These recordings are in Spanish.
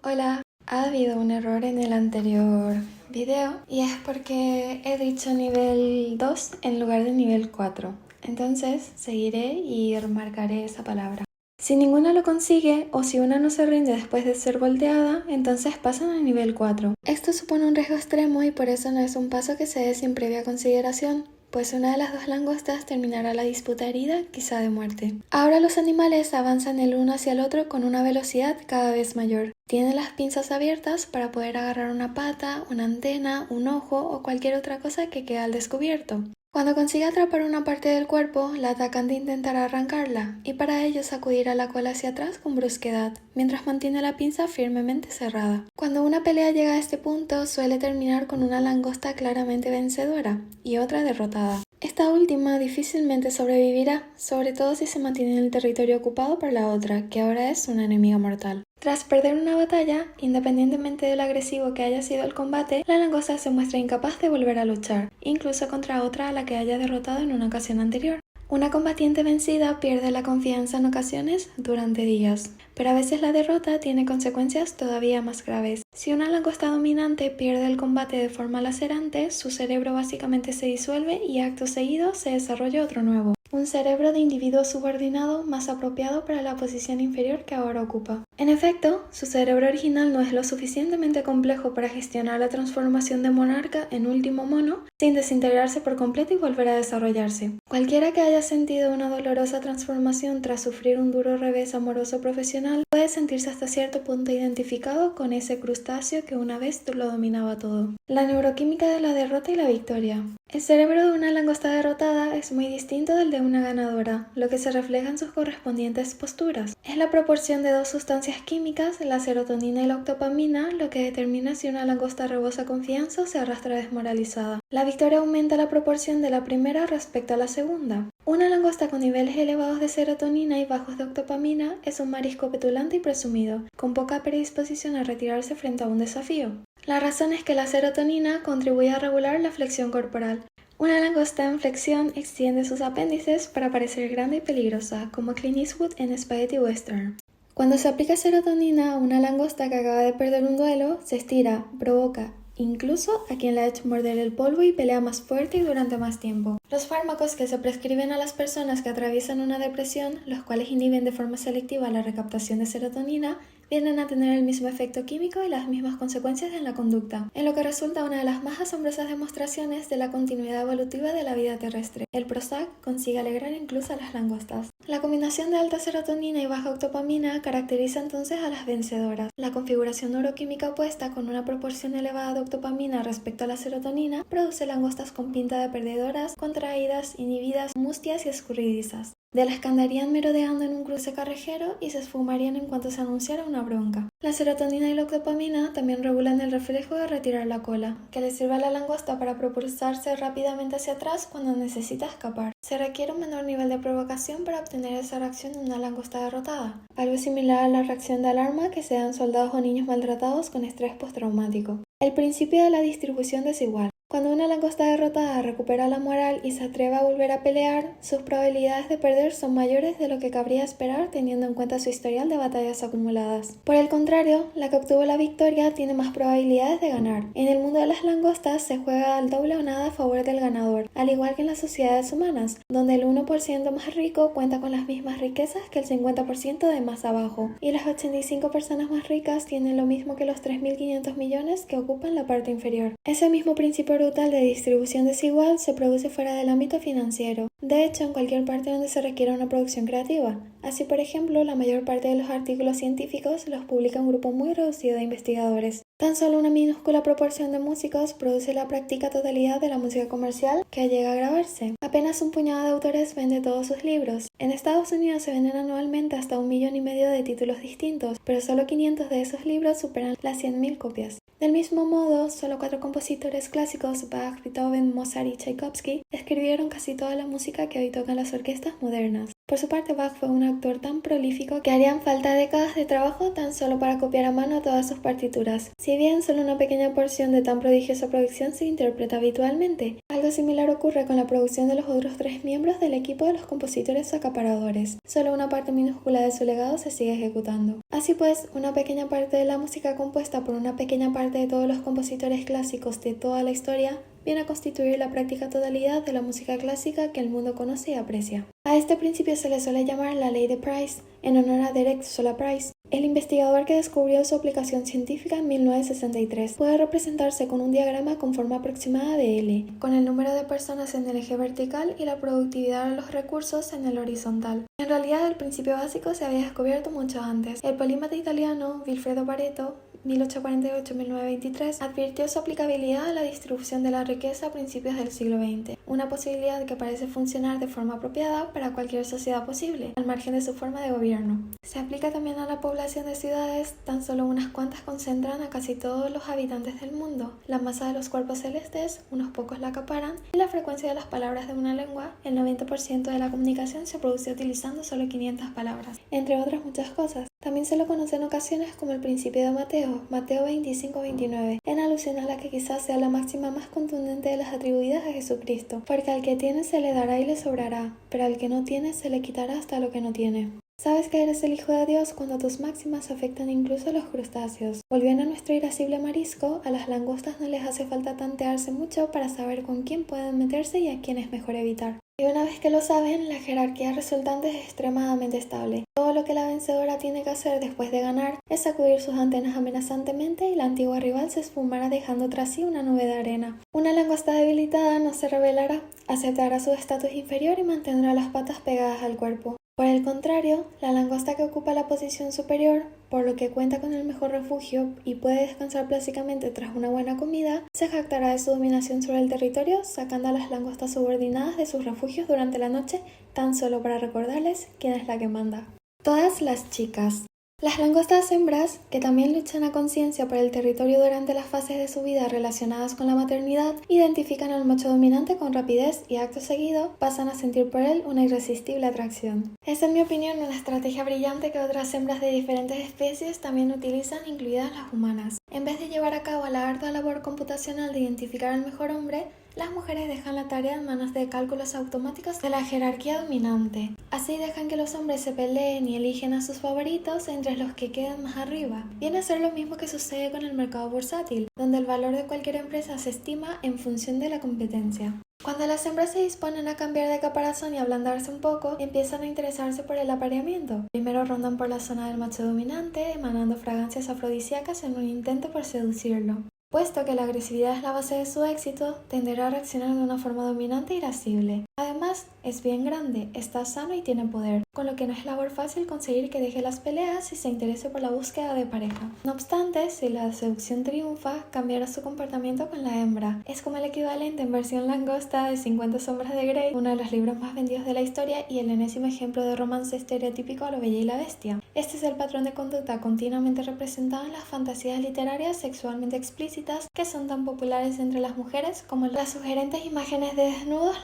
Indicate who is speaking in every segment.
Speaker 1: Hola, ha habido un error en el anterior video y es porque he dicho nivel 2 en lugar de nivel 4. Entonces seguiré y remarcaré esa palabra. Si ninguna lo consigue o si una no se rinde después de ser volteada, entonces pasan a nivel 4. Esto supone un riesgo extremo y por eso no es un paso que se dé sin previa consideración, pues una de las dos langostas terminará la disputa herida, quizá de muerte. Ahora los animales avanzan el uno hacia el otro con una velocidad cada vez mayor. Tienen las pinzas abiertas para poder agarrar una pata, una antena, un ojo o cualquier otra cosa que quede al descubierto. Cuando consigue atrapar una parte del cuerpo, la atacan de intentar arrancarla, y para ello sacudirá la cola hacia atrás con brusquedad, mientras mantiene la pinza firmemente cerrada. Cuando una pelea llega a este punto, suele terminar con una langosta claramente vencedora y otra derrotada. Esta última difícilmente sobrevivirá, sobre todo si se mantiene en el territorio ocupado por la otra, que ahora es una enemiga mortal. Tras perder una batalla, independientemente de lo agresivo que haya sido el combate, la langosta se muestra incapaz de volver a luchar, incluso contra otra a la que haya derrotado en una ocasión anterior. Una combatiente vencida pierde la confianza en ocasiones durante días, pero a veces la derrota tiene consecuencias todavía más graves. Si una langosta dominante pierde el combate de forma lacerante, su cerebro básicamente se disuelve y acto seguido se desarrolla otro nuevo. Un cerebro de individuo subordinado más apropiado para la posición inferior que ahora ocupa. En efecto, su cerebro original no es lo suficientemente complejo para gestionar la transformación de monarca en último mono sin desintegrarse por completo y volver a desarrollarse. Cualquiera que haya sentido una dolorosa transformación tras sufrir un duro revés amoroso profesional puede sentirse hasta cierto punto identificado con ese crustáceo que una vez lo dominaba todo. La neuroquímica de la derrota y la victoria. El cerebro de una langosta derrotada es muy distinto del de una ganadora, lo que se refleja en sus correspondientes posturas. Es la proporción de dos sustancias químicas, la serotonina y la octopamina, lo que determina si una langosta rebosa confianza o se arrastra desmoralizada. La victoria aumenta la proporción de la primera respecto a la segunda. Una langosta con niveles elevados de serotonina y bajos de octopamina es un marisco petulante y presumido, con poca predisposición a retirarse frente a un desafío. La razón es que la serotonina contribuye a regular la flexión corporal. Una langosta en flexión extiende sus apéndices para parecer grande y peligrosa, como Clint Eastwood en Spaghetti Western. Cuando se aplica serotonina a una langosta que acaba de perder un duelo, se estira, provoca, incluso a quien le ha hecho morder el polvo y pelea más fuerte y durante más tiempo. Los fármacos que se prescriben a las personas que atraviesan una depresión, los cuales inhiben de forma selectiva la recaptación de serotonina, vienen a tener el mismo efecto químico y las mismas consecuencias en la conducta, en lo que resulta una de las más asombrosas demostraciones de la continuidad evolutiva de la vida terrestre. El Prozac consigue alegrar incluso a las langostas. La combinación de alta serotonina y baja octopamina caracteriza entonces a las vencedoras. La configuración neuroquímica opuesta, con una proporción elevada de octopamina respecto a la serotonina, produce langostas con pinta de perdedoras, contraídas, inhibidas, mustias y escurridizas. De las que andarían merodeando en un cruce carrejero y se esfumarían en cuanto se anunciara una bronca. La serotonina y la octopamina también regulan el reflejo de retirar la cola, que le sirve a la langosta para propulsarse rápidamente hacia atrás cuando necesita escapar. Se requiere un menor nivel de provocación para obtener esa reacción en una langosta derrotada, algo similar a la reacción de alarma que se da en soldados o niños maltratados con estrés postraumático. El principio de la distribución desigual. Cuando una langosta derrotada recupera la moral y se atreve a volver a pelear, sus probabilidades de perder son mayores de lo que cabría esperar teniendo en cuenta su historial de batallas acumuladas. Por el contrario, la que obtuvo la victoria tiene más probabilidades de ganar. En el mundo de las langostas se juega al doble o nada a favor del ganador, al igual que en las sociedades humanas, donde el 1% más rico cuenta con las mismas riquezas que el 50% de más abajo, y las 85 personas más ricas tienen lo mismo que los 3.500 millones que ocupan la parte inferior. Ese mismo principio brutal de distribución desigual se produce fuera del ámbito financiero, de hecho en cualquier parte donde se requiera una producción creativa. Así, por ejemplo, la mayor parte de los artículos científicos los publica un grupo muy reducido de investigadores. Tan solo una minúscula proporción de músicos produce la práctica totalidad de la música comercial que llega a grabarse. Apenas un puñado de autores vende todos sus libros. En Estados Unidos se venden anualmente hasta 1,5 millones de títulos distintos, pero solo 500 de esos libros superan las 100.000 copias. Del mismo modo, solo 4 compositores clásicos, Bach, Beethoven, Mozart y Tchaikovsky, escribieron casi toda la música que hoy tocan las orquestas modernas. Por su parte, Bach fue un autor tan prolífico que harían falta décadas de trabajo tan solo para copiar a mano todas sus partituras. Si bien solo una pequeña porción de tan prodigiosa producción se interpreta habitualmente, algo similar ocurre con la producción de los otros 3 miembros del equipo de los compositores acaparadores. Solo una parte minúscula de su legado se sigue ejecutando. Así pues, una pequeña parte de la música compuesta por una pequeña parte de todos los compositores clásicos de toda la historia viene a constituir la práctica totalidad de la música clásica que el mundo conoce y aprecia. A este principio se le suele llamar la ley de Price, en honor a Derek Sola Price, el investigador que descubrió su aplicación científica en 1963. Puede representarse con un diagrama con forma aproximada de L, con el número de personas en el eje vertical y la productividad de los recursos en el horizontal. En realidad, el principio básico se había descubierto mucho antes. El polímata italiano Vilfredo Pareto 1848-1923, advirtió su aplicabilidad a la distribución de la riqueza a principios del siglo XX, una posibilidad que parece funcionar de forma apropiada para cualquier sociedad posible, al margen de su forma de gobierno. Se aplica también a la población de ciudades, tan solo unas cuantas concentran a casi todos los habitantes del mundo, la masa de los cuerpos celestes, unos pocos la acaparan, y la frecuencia de las palabras de una lengua, el 90% de la comunicación se produce utilizando solo 500 palabras, entre otras muchas cosas. También se lo conoce en ocasiones como el principio de Mateo 25-29, en alusión a la que quizás sea la máxima más contundente de las atribuidas a Jesucristo, porque al que tiene se le dará y le sobrará, pero al que no tiene se le quitará hasta lo que no tiene. Sabes que eres el Hijo de Dios cuando tus máximas afectan incluso a los crustáceos. Volviendo a nuestro irascible marisco, a las langostas no les hace falta tantearse mucho para saber con quién pueden meterse y a quién es mejor evitar. Y una vez que lo saben, la jerarquía resultante es extremadamente estable. Todo lo que la vencedora tiene que hacer después de ganar es sacudir sus antenas amenazantemente y la antigua rival se esfumará dejando tras sí una nube de arena. Una langosta debilitada no se rebelará, aceptará su estatus inferior y mantendrá las patas pegadas al cuerpo. Por el contrario, la langosta que ocupa la posición superior, por lo que cuenta con el mejor refugio y puede descansar plásticamente tras una buena comida, se jactará de su dominación sobre el territorio, sacando a las langostas subordinadas de sus refugios durante la noche, tan solo para recordarles quién es la que manda. Todas las chicas. Las langostas hembras, que también luchan a conciencia por el territorio durante las fases de su vida relacionadas con la maternidad, identifican al macho dominante con rapidez y acto seguido pasan a sentir por él una irresistible atracción. Es en mi opinión una estrategia brillante que otras hembras de diferentes especies también utilizan, incluidas las humanas. En vez de llevar a cabo la ardua labor computacional de identificar al mejor hombre, las mujeres dejan la tarea en manos de cálculos automáticos de la jerarquía dominante. Así dejan que los hombres se peleen y eligen a sus favoritos entre los que quedan más arriba. Viene a ser lo mismo que sucede con el mercado bursátil, donde el valor de cualquier empresa se estima en función de la competencia. Cuando las hembras se disponen a cambiar de caparazón y ablandarse un poco, empiezan a interesarse por el apareamiento. Primero rondan por la zona del macho dominante, emanando fragancias afrodisíacas en un intento por seducirlo. Puesto que la agresividad es la base de su éxito, tenderá a reaccionar de una forma dominante e irascible. Además, es bien grande, está sano y tiene poder, con lo que no es labor fácil conseguir que deje las peleas y se interese por la búsqueda de pareja. No obstante, si la seducción triunfa, cambiará su comportamiento con la hembra. Es como el equivalente en versión langosta de 50 sombras de Grey, uno de los libros más vendidos de la historia y el enésimo ejemplo de romance estereotípico a lo Bella y la Bestia. Este es el patrón de conducta continuamente representado en las fantasías literarias sexualmente explícitas que son tan populares entre las mujeres como las sugerentes imágenes de desnudos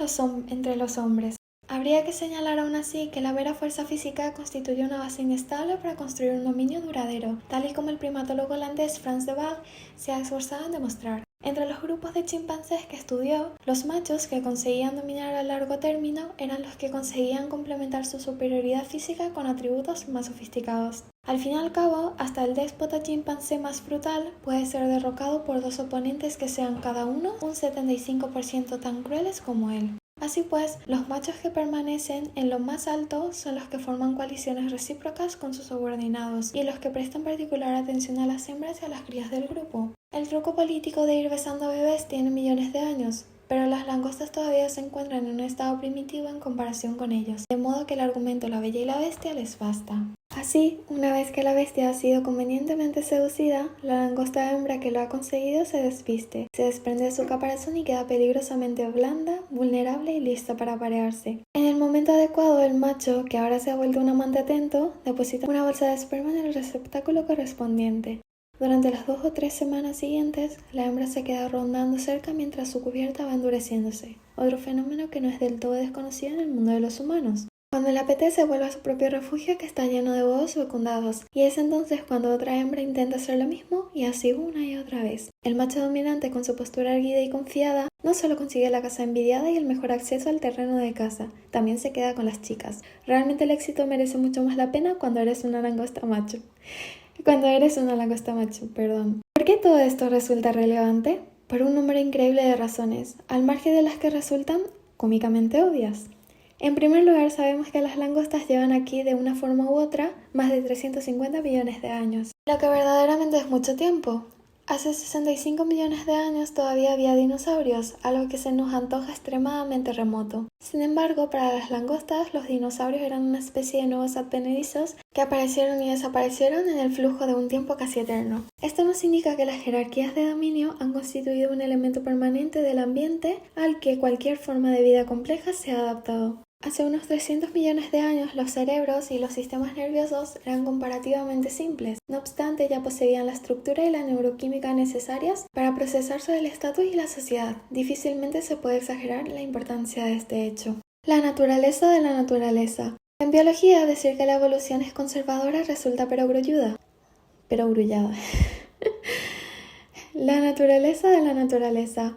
Speaker 1: entre los hombres. Habría que señalar aún así que la mera fuerza física constituye una base inestable para construir un dominio duradero, tal y como el primatólogo holandés Frans de Waal se ha esforzado en demostrar. Entre los grupos de chimpancés que estudió, los machos que conseguían dominar a largo término eran los que conseguían complementar su superioridad física con atributos más sofisticados. Al fin y al cabo, hasta el déspota chimpancé más brutal puede ser derrocado por dos oponentes que sean cada uno un 75% tan crueles como él. Así pues, los machos que permanecen en lo más alto son los que forman coaliciones recíprocas con sus subordinados y los que prestan particular atención a las hembras y a las crías del grupo. El truco político de ir besando bebés tiene millones de años, pero las langostas todavía se encuentran en un estado primitivo en comparación con ellos, de modo que el argumento La Bella y la Bestia les basta. Así, una vez que la bestia ha sido convenientemente seducida, la langosta hembra que lo ha conseguido se desviste, se desprende de su caparazón y queda peligrosamente blanda, vulnerable y lista para aparearse. En el momento adecuado, el macho, que ahora se ha vuelto un amante atento, deposita una bolsa de esperma en el receptáculo correspondiente. Durante las 2 o 3 semanas siguientes, la hembra se queda rondando cerca mientras su cubierta va endureciéndose, otro fenómeno que no es del todo desconocido en el mundo de los humanos. Cuando le apetece vuelve a su propio refugio que está lleno de huevos fecundados, y es entonces cuando otra hembra intenta hacer lo mismo y así una y otra vez. El macho dominante, con su postura erguida y confiada, no solo consigue la caza envidiada y el mejor acceso al terreno de caza, también se queda con las chicas. Realmente el éxito merece mucho más la pena cuando eres una langosta macho. ¿Por qué todo esto resulta relevante? Por un número increíble de razones, al margen de las que resultan cómicamente obvias. En primer lugar, sabemos que las langostas llevan aquí de una forma u otra más de 350 millones de años, lo que verdaderamente es mucho tiempo. Hace 65 millones de años todavía había dinosaurios, algo que se nos antoja extremadamente remoto. Sin embargo, para las langostas, los dinosaurios eran una especie de nuevos advenedizos que aparecieron y desaparecieron en el flujo de un tiempo casi eterno. Esto nos indica que las jerarquías de dominio han constituido un elemento permanente del ambiente al que cualquier forma de vida compleja se ha adaptado. Hace unos 300 millones de años los cerebros y los sistemas nerviosos eran comparativamente simples. No obstante, ya poseían la estructura y la neuroquímica necesarias para procesarse el estatus y la sociedad. Difícilmente se puede exagerar la importancia de este hecho. La naturaleza de la naturaleza. En biología, decir que la evolución es conservadora resulta perogrullada. La naturaleza de la naturaleza.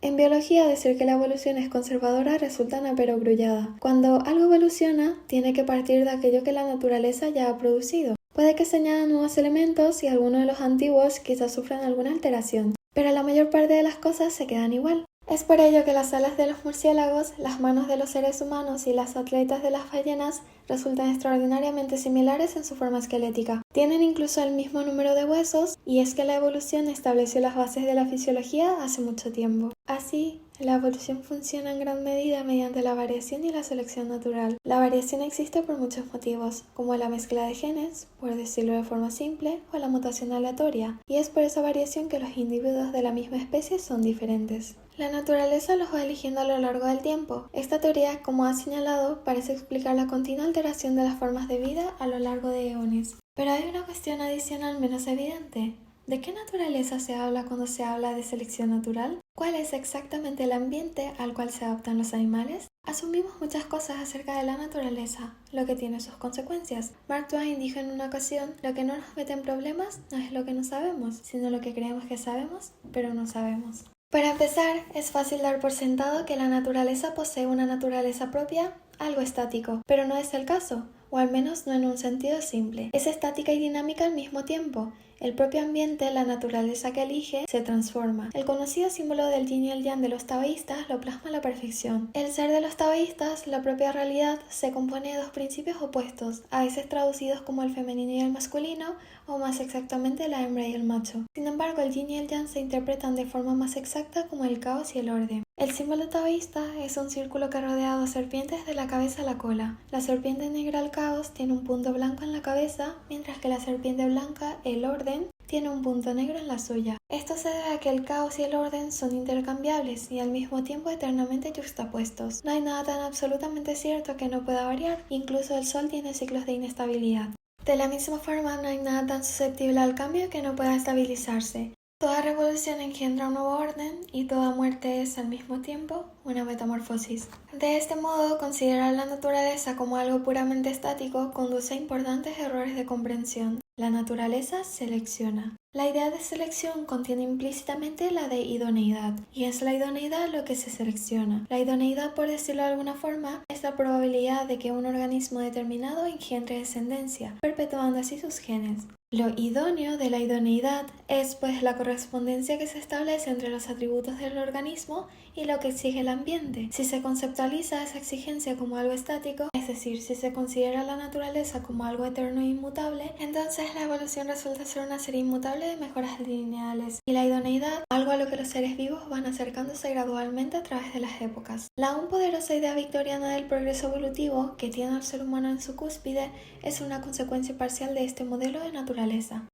Speaker 1: En biología, decir que la evolución es conservadora resulta una perogrullada. Cuando algo evoluciona, tiene que partir de aquello que la naturaleza ya ha producido. Puede que se añadan nuevos elementos y algunos de los antiguos quizás sufran alguna alteración, pero la mayor parte de las cosas se quedan igual. Es por ello que las alas de los murciélagos, las manos de los seres humanos y las aletas de las ballenas resultan extraordinariamente similares en su forma esquelética. Tienen incluso el mismo número de huesos, y es que la evolución estableció las bases de la fisiología hace mucho tiempo. Así, la evolución funciona en gran medida mediante la variación y la selección natural. La variación existe por muchos motivos, como la mezcla de genes, por decirlo de forma simple, o la mutación aleatoria, y es por esa variación que los individuos de la misma especie son diferentes. La naturaleza los va eligiendo a lo largo del tiempo. Esta teoría, como ha señalado, parece explicar la continua alteración de las formas de vida a lo largo de eones. Pero hay una cuestión adicional menos evidente. ¿De qué naturaleza se habla cuando se habla de selección natural? ¿Cuál es exactamente el ambiente al cual se adaptan los animales? Asumimos muchas cosas acerca de la naturaleza, lo que tiene sus consecuencias. Mark Twain dijo en una ocasión, lo que no nos mete en problemas no es lo que no sabemos, sino lo que creemos que sabemos, pero no sabemos. Para empezar, es fácil dar por sentado que la naturaleza posee una naturaleza propia, algo estático, pero no es el caso, o al menos no en un sentido simple. Es estática y dinámica al mismo tiempo. El propio ambiente, la naturaleza que elige, se transforma. El conocido símbolo del yin y el yang de los taoístas lo plasma a la perfección. El ser de los taoístas, la propia realidad, se compone de dos principios opuestos, a veces traducidos como el femenino y el masculino, o más exactamente la hembra y el macho. Sin embargo, el yin y el yang se interpretan de forma más exacta como el caos y el orden. El símbolo taoísta es un círculo que rodea a dos serpientes de la cabeza a la cola. La serpiente negra, el caos, tiene un punto blanco en la cabeza, mientras que la serpiente blanca, el orden, tiene un punto negro en la suya. Esto se debe a que el caos y el orden son intercambiables y al mismo tiempo eternamente yuxtapuestos. No hay nada tan absolutamente cierto que no pueda variar, incluso el sol tiene ciclos de inestabilidad. De la misma forma, no hay nada tan susceptible al cambio que no pueda estabilizarse. Toda revolución engendra un nuevo orden y toda muerte es al mismo tiempo una metamorfosis. De este modo, considerar la naturaleza como algo puramente estático conduce a importantes errores de comprensión. La naturaleza selecciona. La idea de selección contiene implícitamente la de idoneidad, y es la idoneidad lo que se selecciona. La idoneidad, por decirlo de alguna forma, es la probabilidad de que un organismo determinado engendre descendencia, perpetuando así sus genes. Lo idóneo de la idoneidad es, pues, la correspondencia que se establece entre los atributos del organismo y lo que exige el ambiente. Si se conceptualiza esa exigencia como algo estático, es decir, si se considera la naturaleza como algo eterno e inmutable, entonces la evolución resulta ser una serie inmutable de mejoras lineales, y la idoneidad, algo a lo que los seres vivos van acercándose gradualmente a través de las épocas. La aún poderosa idea victoriana del progreso evolutivo, que tiene al ser humano en su cúspide, es una consecuencia parcial de este modelo de naturaleza.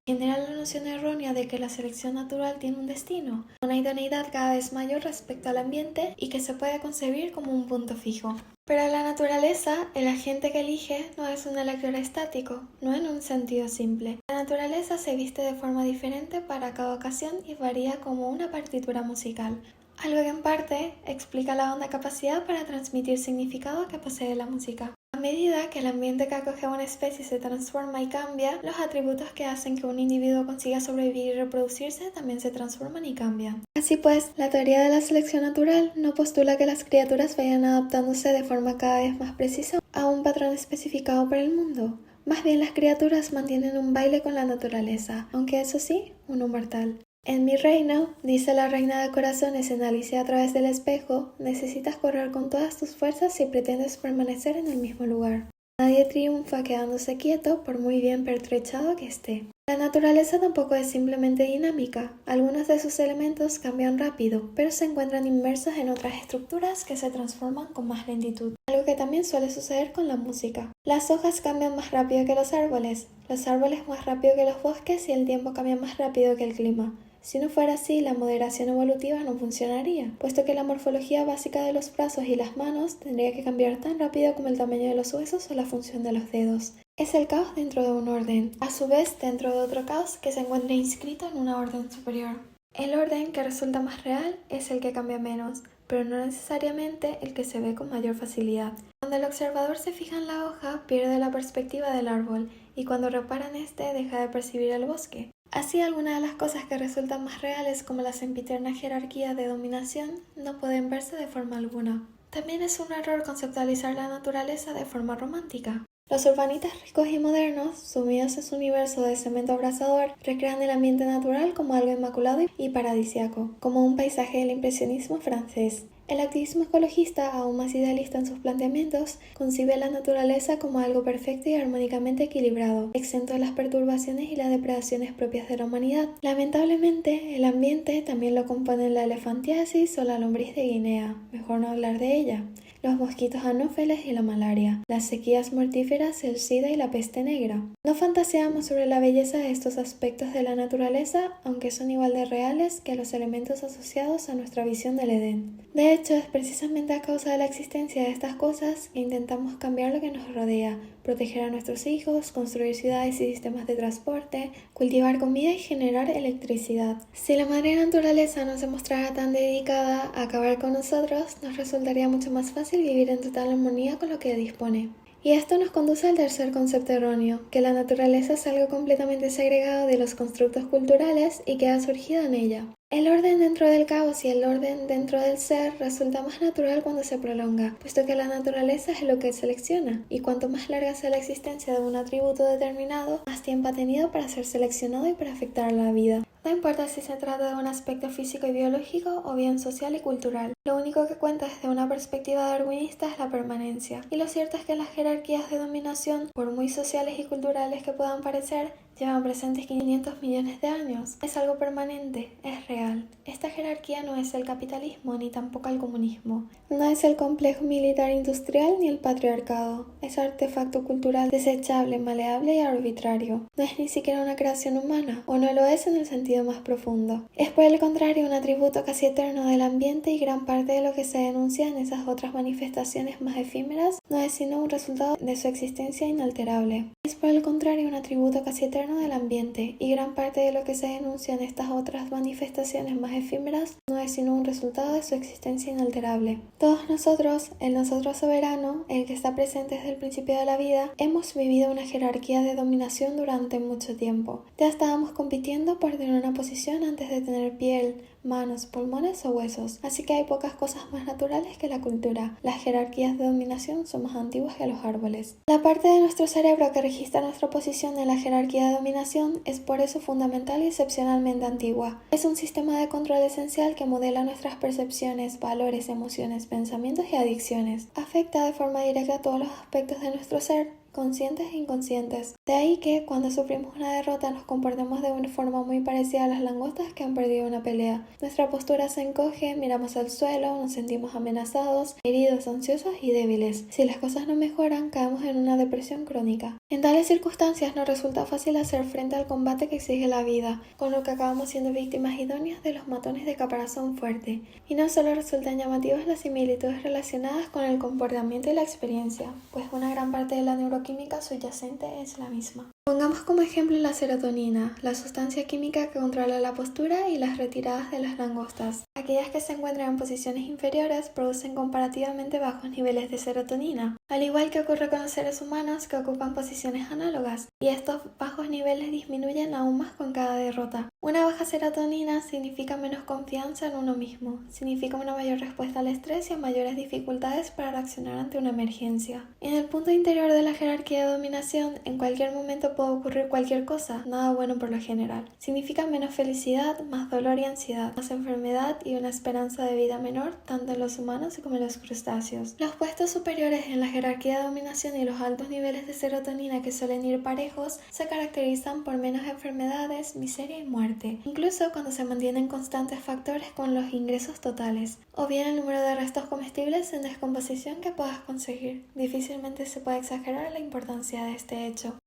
Speaker 1: Genera la noción errónea de que la selección natural tiene un destino, una idoneidad cada vez mayor respecto al ambiente y que se puede concebir como un punto fijo. Pero la naturaleza, el agente que elige, no es un elector estático, no en un sentido simple. La naturaleza se viste de forma diferente para cada ocasión y varía como una partitura musical, algo que en parte explica la honda capacidad para transmitir significado que posee la música. A medida que el ambiente que acoge a una especie se transforma y cambia, los atributos que hacen que un individuo consiga sobrevivir y reproducirse también se transforman y cambian. Así pues, la teoría de la selección natural no postula que las criaturas vayan adaptándose de forma cada vez más precisa a un patrón especificado por el mundo. Más bien las criaturas mantienen un baile con la naturaleza, aunque eso sí, uno mortal. En mi reino, dice la reina de corazones en Alicia a través del espejo, necesitas correr con todas tus fuerzas si pretendes permanecer en el mismo lugar. Nadie triunfa quedándose quieto por muy bien pertrechado que esté. La naturaleza tampoco es simplemente dinámica. Algunos de sus elementos cambian rápido, pero se encuentran inmersos en otras estructuras que se transforman con más lentitud. Algo que también suele suceder con la música. Las hojas cambian más rápido que los árboles más rápido que los bosques y el tiempo cambia más rápido que el clima. Si no fuera así, la moderación evolutiva no funcionaría, puesto que la morfología básica de los brazos y las manos tendría que cambiar tan rápido como el tamaño de los huesos o la función de los dedos. Es el caos dentro de un orden, a su vez dentro de otro caos que se encuentra inscrito en una orden superior. El orden que resulta más real es el que cambia menos, pero no necesariamente el que se ve con mayor facilidad. Cuando el observador se fija en la hoja, pierde la perspectiva del árbol, y cuando repara en este, deja de percibir el bosque. Así, algunas de las cosas que resultan más reales, como la sempiterna jerarquía de dominación, no pueden verse de forma alguna. También es un error conceptualizar la naturaleza de forma romántica. Los urbanitas ricos y modernos, sumidos en su universo de cemento abrasador, recrean el ambiente natural como algo inmaculado y paradisíaco, como un paisaje del impresionismo francés. El activismo ecologista, aún más idealista en sus planteamientos, concibe la naturaleza como algo perfecto y armónicamente equilibrado, exento de las perturbaciones y las depredaciones propias de la humanidad. Lamentablemente, el ambiente también lo componen la elefantiasis o la lombriz de Guinea, mejor no hablar de ella, los mosquitos anófeles y la malaria, las sequías mortíferas, el SIDA y la peste negra. No fantaseamos sobre la belleza de estos aspectos de la naturaleza, aunque son igual de reales que los elementos asociados a nuestra visión del Edén. De hecho, es precisamente a causa de la existencia de estas cosas que intentamos cambiar lo que nos rodea, proteger a nuestros hijos, construir ciudades y sistemas de transporte, cultivar comida y generar electricidad. Si la madre naturaleza no se mostrara tan dedicada a acabar con nosotros, nos resultaría mucho más fácil vivir en total armonía con lo que dispone. Y esto nos conduce al tercer concepto erróneo, que la naturaleza es algo completamente segregado de los constructos culturales y que ha surgido en ella. El orden dentro del caos y el orden dentro del ser resulta más natural cuando se prolonga, puesto que la naturaleza es lo que selecciona, y cuanto más larga sea la existencia de un atributo determinado, más tiempo ha tenido para ser seleccionado y para afectar a la vida. No importa si se trata de un aspecto físico y biológico o bien social y cultural. Lo único que cuenta desde una perspectiva darwinista es la permanencia. Y lo cierto es que las jerarquías de dominación, por muy sociales y culturales que puedan parecer, llevan presentes 500 millones de años. Es algo permanente, es real. Esta jerarquía no es el capitalismo ni tampoco el comunismo. No es el complejo militar industrial ni el patriarcado. Es artefacto cultural desechable, maleable y arbitrario. No es ni siquiera una creación humana, o no lo es en el sentido más profundo. Es por el contrario un atributo casi eterno del ambiente y gran parte de lo que se denuncia en esas otras manifestaciones más efímeras no es sino un resultado de su existencia inalterable. Es por el contrario un atributo casi eterno del ambiente y gran parte de lo que se denuncia en estas otras manifestaciones más efímeras no es sino un resultado de su existencia inalterable. Todos nosotros, el nosotros soberano, el que está presente desde el principio de la vida, hemos vivido una jerarquía de dominación durante mucho tiempo. Ya estábamos compitiendo por tener una posición antes de tener piel, manos, pulmones o huesos, así que hay pocas cosas más naturales que la cultura. Las jerarquías de dominación son más antiguas que los árboles. La parte de nuestro cerebro que registra nuestra posición en la jerarquía de dominación es por eso fundamental y excepcionalmente antigua. Es un sistema de control esencial que modela nuestras percepciones, valores, emociones, pensamientos y adicciones. Afecta de forma directa a todos los aspectos de nuestro ser, conscientes e inconscientes. De ahí que, cuando sufrimos una derrota, nos comportemos de una forma muy parecida a las langostas que han perdido una pelea. Nuestra postura se encoge, miramos al suelo, nos sentimos amenazados, heridos, ansiosos y débiles. Si las cosas no mejoran, caemos en una depresión crónica. En tales circunstancias nos resulta fácil hacer frente al combate que exige la vida, con lo que acabamos siendo víctimas idóneas de los matones de caparazón fuerte. Y no solo resultan llamativas las similitudes relacionadas con el comportamiento y la experiencia, pues una gran parte de la neuroquímica subyacente es la misma. Pongamos como ejemplo la serotonina, la sustancia química que controla la postura y las retiradas de las langostas. Aquellas que se encuentran en posiciones inferiores producen comparativamente bajos niveles de serotonina, al igual que ocurre con los seres humanos que ocupan posiciones análogas, y estos bajos niveles disminuyen aún más con cada derrota. Una baja serotonina significa menos confianza en uno mismo, significa una mayor respuesta al estrés y a mayores dificultades para reaccionar ante una emergencia. En el punto interior de la jerarquía de dominación, en cualquier momento puede ocurrir cualquier cosa, nada bueno por lo general. Significa menos felicidad, más dolor y ansiedad, más enfermedad y una esperanza de vida menor, tanto en los humanos como en los crustáceos. Los puestos superiores en la jerarquía de dominación y los altos niveles de serotonina, que suelen ir parejos, se caracterizan por menos enfermedades, miseria y muerte, incluso cuando se mantienen constantes factores con los ingresos totales, o bien el número de restos comestibles en descomposición que puedas conseguir. Difícilmente se puede exagerar la importancia de este hecho.